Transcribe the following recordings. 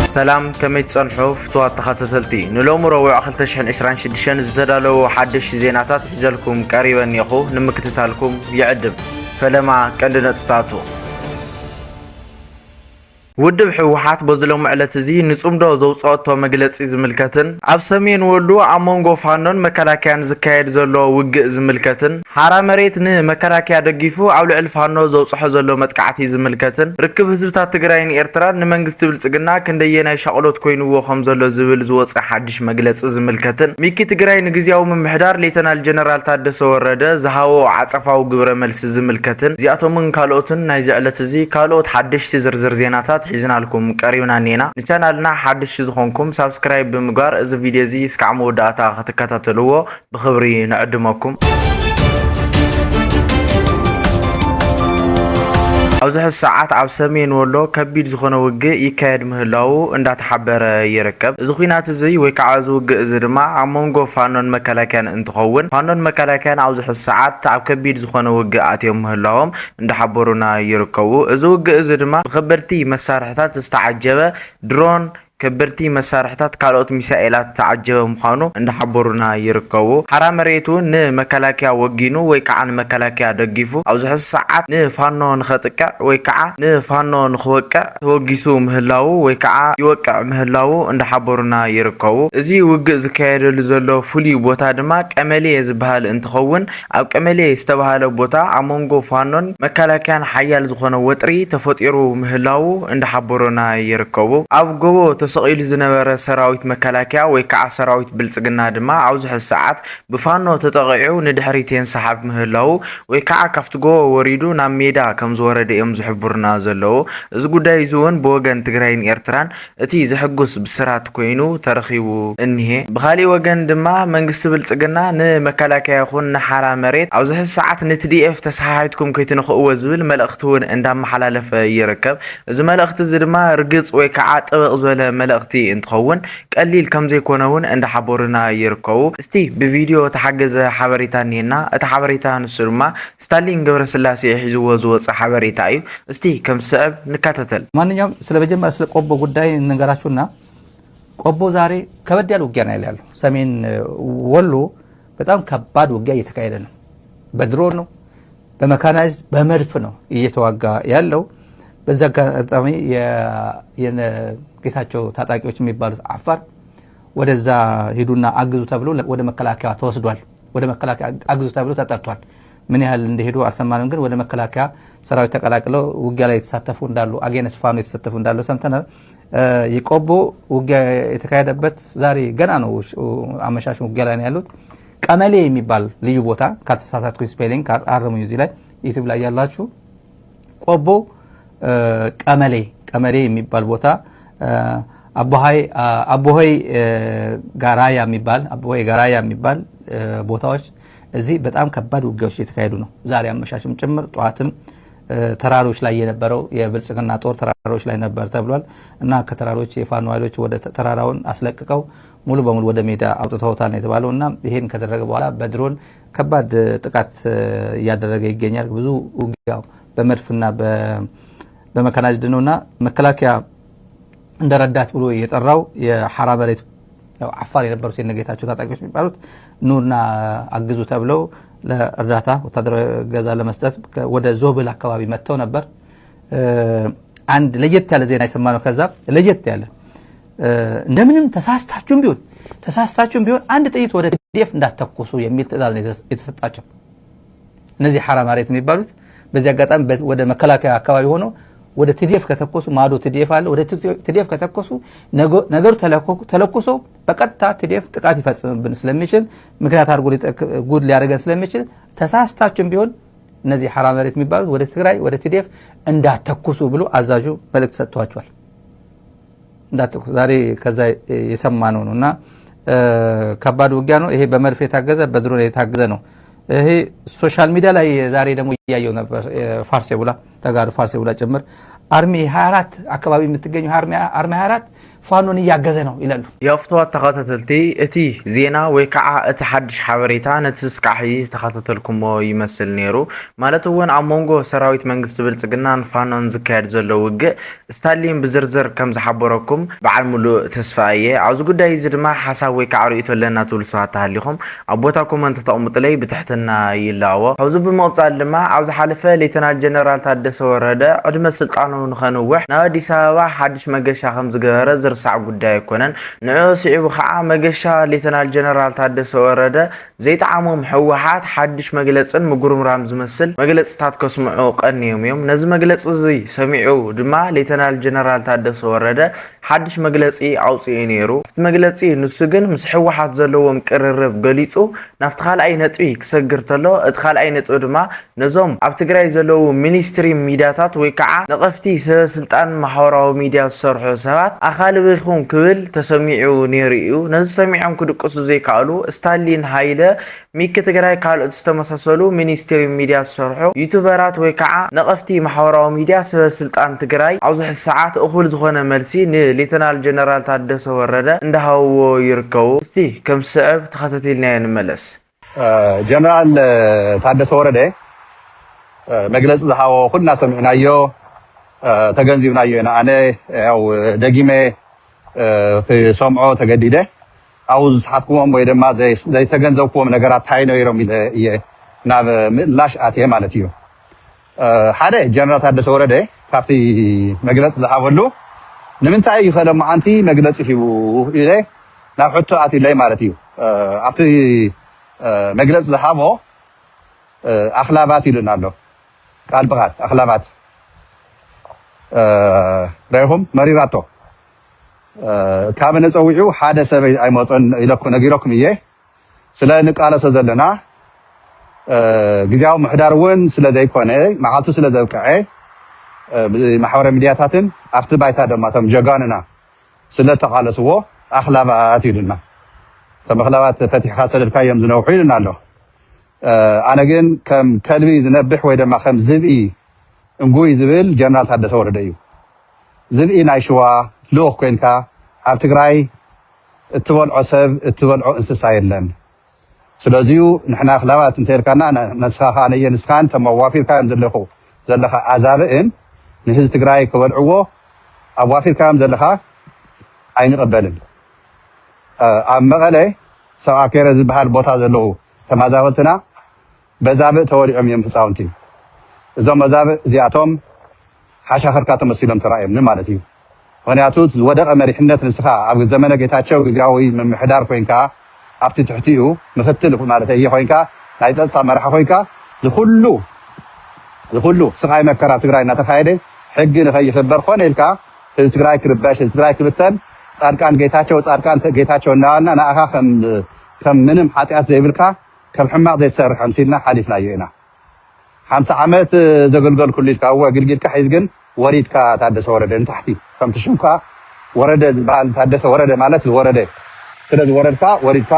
سلام كميت صنحو فتوات تخاتتلتي نلوم روع 2026 زدالو حدش زيناتات بزلكم قريبا يخو نمكتتالكم يعدب فلما كندنا تتاتو ودب حوحات بزلوم علتزي نصومدو زوصوتو مغلصي زملكتن اب سمين ولو امونغو فانون مكلاكيان زكايد زلو وق زملكتن حرا مريت ن مكلاكيا دغيفو اولع الفانو زوصحو زلو متقعتي زملكتن ركب حزبتا تግራይን ኤርትራን ንመንግስት ብልጽግና ክንደየናይ ሻቅሎት ኮይኑዎ ከም ዘሎ ዝብል ዝወጽ ሓድሽ መግለጽ ዝምልከትን ሚኪ ትግራይ ንግዚያው ምምሕዳር ሌተናል ጀነራል ታደሰ ወረደ ዝሃዎ ዓጸፋው ግብረ መልስ ዝምልከትን ዚአቶምን ካልኦትን ናይ ዝዕለት እዚ ካልኦት ሓድሽ ዝርዝር ዜናታት حزنالكم قريبنا نينا نشانالنا حدش زخونكم سبسكرايب بمغار از فيديو زي اسكعمو داتا تكتاتلوو بخبري نعدمكم أوزح الساعات عب سمين ولو كبير زخونه وجه يكاد مهلاو اندا تحبر يركب زخينات زي ويكعز وجه زدما عمونغو فانون مكلاكان انتخون فانون مكلاكان أوزح الساعات عب كبير زخونه وجه عتيهم مهلاهم اندا حبرونا يركبو زوج زدما خبرتي مسارحات استعجبه درون كبرتي مسارحتات كالوت ميسائلات تعجبه مخانو عند حبرنا يركبو حرام مريتو ن مكلاكيا وجينو ويكعن مكلاكيا دغيفو او زح الساعات ن فانو نخطقع ويكع ن فانو نخوقع وجيسو مهلاو ويكع يوقع مهلاو عند حبرنا يركبو ازي وج زكايدل زلو فولي بوتا دما قملي زبحال انتخون او قملي استبحال بوتا امونغو فانون مكلاكيان حيال زخونه وطري تفطيرو مهلاو عند حبرنا يركبو او غبو سقيل زنبره سراويت مكلاكيا ويكع سراويت بلصقنا دما عوزح الساعات بفانو تطغيعو ندحريتين سحاب مهلاو ويكع كفتغو وريدو نا ميدا كم زورد ام زحبرنا زلو از غداي زون بوغن تግራይን ኤርትራን እቲ ዝሕጉስ ብስራት ኮይኑ ተረኺቡ እንሄ በኻሊ ወገን ድማ መንግስት ብልጽግና ንመከላከያ ይኹን ንሓራ መሬት عوزح الساعات ንትዲኤፍ ተሳሃይትኩም ከይትንኽእዎ ዝብል መልእኽቱን እንዳመሓላለፈ ይርከብ እዚ መልእኽቲ ድማ ርግጽ ወይከዓ ጥብቕ ዝበለ ملأختي انتخون قليل كم زي كونون عند حبرنا يركو استي بفيديو تحجز حبريتان هنا اتحبريتان السلمة ستالين قبر سلاسي يحزو وزوص حبريتاي استي كم سعب نكاتتل مان يوم سلبجم اسل قبو قداي نغراشونا قبو زاري كبد يالو وغيانا يلالو سمين ولو በጣም ከባድ ውጊያ እየተካሄደ ነው በድሮን ነው በመካናይዝ በመድፍ ነው እየተዋጋ ያለው በዛ አጋጣሚ ጌታቸው ታጣቂዎች የሚባሉት አፋር ወደዛ ሄዱና አግዙ ተብሎ ወደ መከላከያ ተወስዷል ወደ መከላከያ አግዙ ተብሎ ተጠርቷል ምን ያህል እንደሄዱ አልሰማንም ግን ወደ መከላከያ ሰራዊት ተቀላቅለው ውጊያ ላይ የተሳተፉ እንዳሉ አጌነስ ፋኖ የተሳተፉ እንዳሉ ሰምተናል የቆቦ ውጊያ የተካሄደበት ዛሬ ገና ነው አመሻሽ ውጊያ ላይ ነው ያሉት ቀመሌ የሚባል ልዩ ቦታ ከተሳታትኩ ስፔሊንግ አርሙኝ እዚህ ላይ ዩቲዩብ ላይ ያላችሁ ቆቦ ቀመሌ የሚባል ቦታ አቦሆይ ጋራያ የሚባል ቦታዎች እዚህ በጣም ከባድ ውጊያዎች የተካሄዱ ነው ዛሬ አመሻሽም ጭምር ጧትም ተራሮች ላይ የነበረው የብልጽግና ጦር ተራሮች ላይ ነበር ተብሏል እና ከተራሮች የፋኖ ኃይሎች ወደ ተራራውን አስለቅቀው ሙሉ በሙሉ ወደ ሜዳ አውጥተውታል ነው የተባለውና ይሄን ከተደረገ በኋላ በድሮን ከባድ ጥቃት ያደረገ ይገኛል ብዙ ውጊያው በመድፍና በመካናይዝድ ነውና መከላከያ እንደረዳት ብሎ የጠራው የሐራ መሬት ያው አፋር የነበሩት የነጌታቸው ታጣቂዎች የሚባሉት ኑና አግዙ ተብለው ለእርዳታ ወታደራዊ ገዛ ለመስጠት ወደ ዞብል አካባቢ መጥተው ነበር አንድ ለየት ያለ ዜና ይሰማነው ከዛ ለየት ያለ እንደምንም ተሳስታችሁም ቢሆን አንድ ጥይት ወደ ቲዲኤፍ እንዳትተኩሱ የሚል ትዕዛዝ ነው የተሰጣቸው እነዚህ ሐራ መሬት የሚባሉት በዚህ አጋጣሚ ወደ መከላከያ አካባቢ ሆኖ ወደ ቲዲኤፍ ከተኮሱ ማዶ ቲዲኤፍ አለ ወደ ቲዲኤፍ ከተኮሱ ነገሩ ተለኩሶ በቀጥታ ቲዲኤፍ ጥቃት ይፈጽምብን ስለሚችል ምክንያት አድርጎ ጉድ ሊያደርገን ስለሚችል ተሳስታችሁም ቢሆን እነዚህ ሐራ መሬት የሚባሉት ወደ ትግራይ ወደ ቲዲኤፍ እንዳትተኩሱ ብሎ አዛዡ መልእክት ሰጥቷቸዋል እንዳትተኩሱ ዛሬ ከዛ የሰማነው ነውና ከባድ ውጊያ ነው ይሄ በመድፍ የታገዘ በድሮን የታገዘ ነው ይሄ ሶሻል ሚዲያ ላይ ዛሬ ደግሞ ያያየው ነበር ፋርሴቡላ ተጋሩ ፋርሴቡላ ጭምር አርሚ 24 አካባቢ የምትገኙ አርሚ 24 ፋኖን እያገዘ ነው ይላሉ። የፍትዋ ተኸታተልቲ እቲ ዜና ወይ ከዓ እቲ ሓድሽ ሓበሬታ ነቲ ስካዕ ሒዚ ተኸታተልኩሞ ይመስል ነይሩ። ማለት እውን ኣብ መንጎ ሰራዊት መንግስቲ ብልጽግናን ፋኖን ዝካየድ ዘሎ ውግእ ስታሊን ብዝርዝር ከም ዝሓበረኩም በዓል ሙሉእ ተስፋ እየ። ኣብዚ ጉዳይ እዚ ድማ ሓሳብ ወይ ከዓ ርእቶ ኣለና ትብሉ ሰባት ተሃሊኹም ኣብ ቦታ ኮመንት ተቐምጡለይ ብትሕትና ይላዎ። ካብዚ ብምቕጻል ድማ ኣብ ዝሓለፈ ሌተናል ጀነራል ታደሰ ወረደ ዕድመ ስልጣኑ ንኸንውሕ ናብ ኣዲስ ኣበባ ሓድሽ መገሻ ከም ዝገበረ ዝርሳዕ ጉዳይ ኣይኮነን። ንዕኡ ስዒቡ ከዓ መገሻ ሌተናል ጀነራል ታደሰ ወረደ ዘይጠዓሞም ሕወሓት ሓድሽ መግለፅን ምጉርምራም ዝመስል መግለፅታት ከስምዑ ቀኒዮም እዮም። ነዚ መግለፂ እዚ ሰሚዑ ድማ ሌተናል ጀነራል ታደሰ ወረደ ሓድሽ መግለፂ ኣውፅኡ ነይሩ። እቲ መግለፂ ንሱ ግን ምስ ሕወሓት ዘለዎም ቅርርብ ገሊፁ ናብቲ ካልኣይ ነጥቢ ክሰግር ተሎ እቲ ካልኣይ ነጥቢ ድማ ነዞም ኣብ ትግራይ ዘለዉ ሚኒስትሪ ሚድያታት ወይ ከዓ ነቐፍቲ ሰበስልጣን ማሕበራዊ ሚድያ ዝሰርሑ ሰባት ኣኻልብ ኢኹም ክብል ተሰሚዑ ነይሩ እዩ። ነዚ ሰሚዖም ክድቅሱ ዘይከኣሉ ስታሊን ሃይለ ሚክ ትግራይ ካልኦት ዝተመሳሰሉ ሚኒስትሪ ሚድያ ዝሰርሑ ዩቱበራት ወይ ከዓ ነቐፍቲ ማሕበራዊ ሚድያ ሰበስልጣን ትግራይ ኣብዚ ሰዓት እኹል ዝኾነ መልሲ ንሌተናል ጀነራል ታደሰ ወረደ እንዳሃብዎ ይርከቡ። እስቲ ከም ስዕብ ተኸታተልና ንመለስ። ጀነራል ታደሰ ወረደ መግለጽ ዝሃቦ ኩልና ሰሚዕናዮ ተገንዚብናዮ ኢና። ኣነ ያው ደጊመ ክሰምዖ ተገዲደ ኣብኡ ዝሰሓትኩዎም ወይ ድማ ዘይተገንዘብክዎም ነገራት እንታይ ነይሮም ኢለ እየ ናብ ምእላሽ ኣትየ ማለት እዩ። ሓደ ጀነራል ታደሰ ወረደ ካብቲ መግለጽ ዝሃበሉ ንምንታይ እዩ ከለማዓንቲ መግለጽ ሂቡ ኢለ ናብ ሕቶ ኣትለይ ማለት እዩ። ኣብቲ መግለጽ ዝሃቦ ኣኽላባት ኢሉና ኣሎ። ቃል ብቃል ኣኽላባት ረይኹም መሪራቶ ካብ ነፀዊዑ ሓደ ሰብ ኣይመፀን ኢለኩ ነጊረኩም እየ። ስለ ንቃለሶ ዘለና ግዜያዊ ምሕዳር እውን ስለ ዘይኮነ መዓልቱ ስለ ዘብቅዐ ማሕበራዊ ሚድያታትን ኣብቲ ባይታ ድማ እቶም ጀጋንና ስለ ተቃለስዎ ኣኽላባት ኢሉና እቶም ኣኽላባት ፈቲሕካ ሰደድካ እዮም ዝነውሑ ኢሉና ኣሎ። ኣነ ግን ከም ከልቢ ዝነብሕ ወይ ድማ ከም ዝብኢ እንጉይ ዝብል ጀነራል ታደሰ ወረደ እዩ። ዝብኢ ናይ ሽዋ ልኡኽ ኮይንካ ኣብ ትግራይ እትበልዖ ሰብ እትበልዖ እንስሳ የለን። ስለዚሁ ንሕና ኣኽላባት እንተይርካና ነስኻ ነየ ንስኻን ተመዋፊርካዮም ዘለኻ ኣዛብእን ንህዝቢ ትግራይ ክበልዕዎ ኣብ ዋፊርካዮም ዘለኻ ኣይንቕበልን። ኣብ መቐለ ሰብኣ ከይረ ዝበሃል ቦታ ዘለዉ ተመዛበልትና በዛብእ ተወሊዖም እዮም ህፃውንቲ። እዞም መዛብእ እዚኣቶም ሓሻኽርካ ተመሲሎም ተራእዮም ማለት እዩ። ምክንያቱ ዝወደቐ መሪሕነት ንስኻ ኣብ ዘመነ ጌታቸው ግዜያዊ ምምሕዳር ኮይንካ ኣብቲ ትሕቲኡ ምክትል ማለት እየ ኮይንካ ናይ ፀጥታ መራሒ ኮይንካ ዝኩሉ ስቃይ መከራ ትግራይ እናተካየደ ሕጊ ንኸይኽበር ኮነ ኢልካ ህዝቢ ትግራይ ክርበሽ ህዝቢ ትግራይ ክብተን ጻድቃን ጌታቸው እናባልና ንኣኻ ከም ምንም ሓጢኣት ዘይብልካ ከም ሕማቕ ዘይትሰርሕ ምሲልና ሓሊፍናዮ ኢና። 50 ዓመት ዘገልገል ኩሉ ኢልካ እወ ግልጊልካ ሒዝ ግን ወሪድካ ታደሰ ወረደ ንታሕቲ ከምቲ ሽምካ ወረደ ዝበሃል ታደሰ ወረደ ማለት ዝወረደ ስለዚ ወሪድካ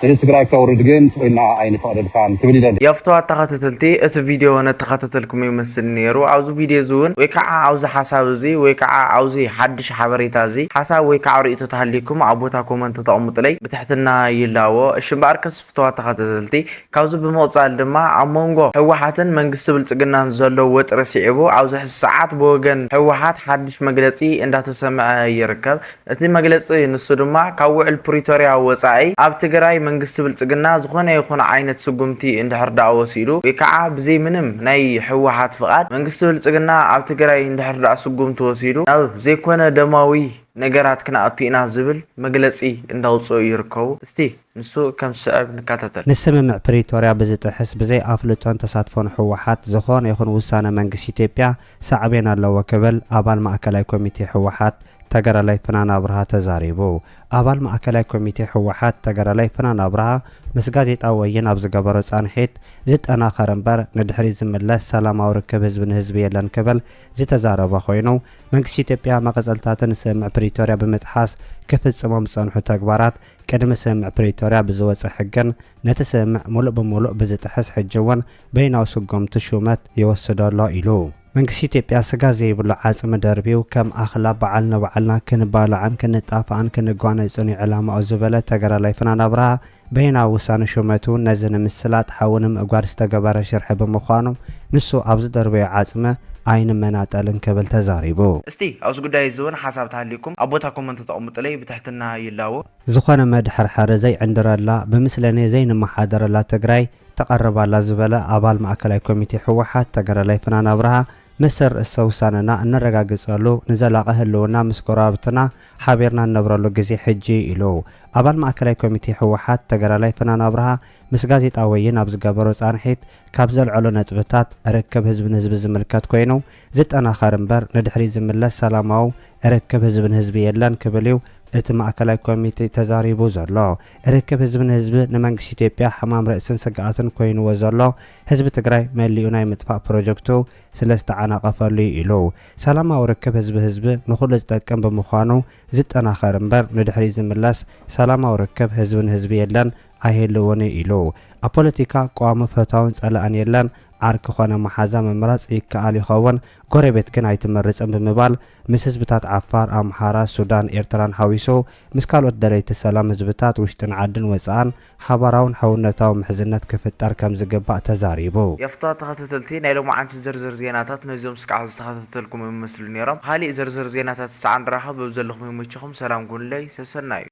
ህዝቢ ትግራይ ከውርድ ግን ስኢልና ኣይንፈቅደልካን ክብል ይደሊ። የፍትዋ ተኸታተልቲ እቲ ቪድዮ ነተኸታተልኩም ይመስል ነይሩ። ኣብዚ ቪድዮ እዚ እውን ወይ ከዓ ኣብዚ ሓሳብ እዚ ወይ ከዓ ኣብዚ ሓድሽ ሓበሬታ እዚ ሓሳብ ወይ ከዓ ርእቶ ተሃሊኩም ኣብ ቦታ ኮመንት ተቐምጡለይ ብትሕትና ይላዎ። እሺ እምበኣር ከስ ፍትዋ ተኸታተልቲ ካብዚ ብምቕፃል ድማ ኣብ መንጎ ሕወሓትን መንግስቲ ብልጽግናን ዘሎ ወጥሪ ስዒቡ ኣብዚ ሕዚ ሰዓት ብወገን ሕወሓት ሓድሽ መግለፂ እንዳተሰምዐ ይርከብ። እቲ መግለፂ ንሱ ድማ ካብ ውዕል ፕሪቶርያ ወፃኢ ኣብ ትግራይ መንግስቲ ብልጽግና ዝኾነ ይኹን ዓይነት ስጉምቲ እንድሕር ዳ ወሲዱ ወይ ከዓ ብዘይ ምንም ናይ ሕወሓት ፍቃድ መንግስቲ ብልጽግና ኣብ ትግራይ እንድሕር ዳ ስጉምቲ ወሲዱ ናብ ዘይኮነ ደማዊ ነገራት ክነኣቱ ኢና ዝብል መግለፂ እንዳውፅኡ ይርከቡ። እስቲ ንሱ ከም ስዕብ ንከታተል። ንስምምዕ ፕሪቶርያ ብዝጥሕስ ብዘይ ኣፍልጦን ተሳትፎን ሕወሓት ዝኾነ ይኹን ውሳነ መንግስቲ ኢትዮጵያ ሳዕቤን ኣለዎ ክብል ኣባል ማእከላይ ኮሚቴ ሕወሓት ተገራላይ ፍናን አብርሃ ተዛሪቡ። አባል ማዕከላዊ ኮሚቴ ሕወሓት ተገራላይ ፍናን አብርሃ ምስ ጋዜጣ ወይን ኣብ ዝገበሮ ጻንሒት ዝጠናኸረ እምበር ንድሕሪ ዝምለስ ሰላማዊ ርክብ ህዝቢ ንህዝቢ የለን ክብል ዝተዛረበ ኮይኑ መንግስቲ ኢትዮጵያ መቐፀልታትን ስምምዕ ፕሪቶርያ ብምጥሓስ ክፍጽሞም ዝጸንሑ ተግባራት ቅድሚ ስምምዕ ፕሪቶርያ ብዝወፅእ ሕግን ነቲ ስምምዕ ሙሉእ ብሙሉእ ብዝጥሕስ ሕጂ እውን በይናዊ ስጉምቲ ሹመት ይወስዶ ኣሎ ኢሉ መንግስቲ ኢትዮጵያ ስጋ ዘይብሉ ዓጽሚ ደርቢው ከም ኣኽላ በዓልና በዓልና ክንባልዓን ክንጣፋን ክንጓነጽን ዕላማኡ ዝበለ ተገራላይ ፍናን አብርሃ በይና ውሳነ ሹመቱ ነዚ ንምስላጥ ሓውንም እጓድ ዝተገበረ ሽርሒ ብምዃኑ ንሱ ኣብዚ ደርቢው ዓጽመ አይን መናጠልን ከብል ተዛሪቡ እስቲ ኣብዚ ጉዳይ ዝውን ሓሳብ ተሃሊኩም ኣቦታ ኮመንት ተቐምጡለይ ብትሕትና ይላው ዝኾነ መድሕርሕር ዘይዕንድረላ ብምስለኔ ዘይንመሓደረላ ትግራይ ተቐርባላ ዝበለ ኣባል ማእከላይ ኮሚቴ ሕወሓት ተገራላይ ፍናን አብርሃ ምስር እሰውሳነና እንረጋግጸሉ ንዘላቀ ህልውና ምስ ጎረባብትና ሓቢርና ነብረሉ ግዜ ሕጂ ኢሉ ኣባል ማእከላይ ኮሚቴ ሕወሓት ተገራላይ ፍናን አብርሃ ምስ ጋዜጣ ወይን ኣብ ዝገበሮ ጻንሒት ካብ ዘልዕሎ ነጥብታት ርክብ ህዝብን ህዝቢ ዝምልከት ኮይኑ ዝጠናኸር እምበር ንድሕሪት ዝምለስ ሰላማዊ ርክብ ህዝብን ህዝቢ የለን ክብል እዩ እቲ ማእከላይ ኮሚቴ ተዛሪቡ ዘሎ ርክብ ህዝብን ህዝቢ ንመንግስቲ ኢትዮጵያ ሓማም ርእስን ስግኣትን ኮይኑዎ ዘሎ ህዝቢ ትግራይ መሊኡ ናይ ምጥፋእ ፕሮጀክቱ ስለዝተዓናቐፈሉ ኢሉ ሰላማዊ ርክብ ህዝቢ ንኹሉ ዝጠቅም ብምዃኑ ዝጠናኸር እምበር ንድሕሪት ዝምለስ ሰላማዊ ርክብ ህዝብን ህዝቢ የለን ኣይህልውን ኢሉ ኣብ ፖለቲካ ቋሚ ፈታውን ጸላእን የለን ዓርኪ ኾነ መሓዛ መምራጽ ይከኣል ይኸውን ጎረቤት ግን ኣይትመርጽን ብምባል ምስ ህዝብታት ዓፋር ኣምሓራ ሱዳን ኤርትራን ሓዊሱ ምስ ካልኦት ደለይቲ ሰላም ህዝብታት ውሽጥን ዓድን ወፃኣን ሓባራውን ሓውነታዊ ምሕዝነት ክፍጠር ከም ዝግባእ ተዛሪቡ የፍታ ተኸታተልቲ ናይ ሎማዓንቲ ዝርዝር ዜናታት ነዚኦም ስቃዕ ዝተኸታተልኩም ይመስሉ ነይሮም ካሊእ ዝርዝር ዜናታት ዝተዓንድራኸ ብዘለኹም ይምችኹም ሰላም ኩንለይ ሰሰናዩ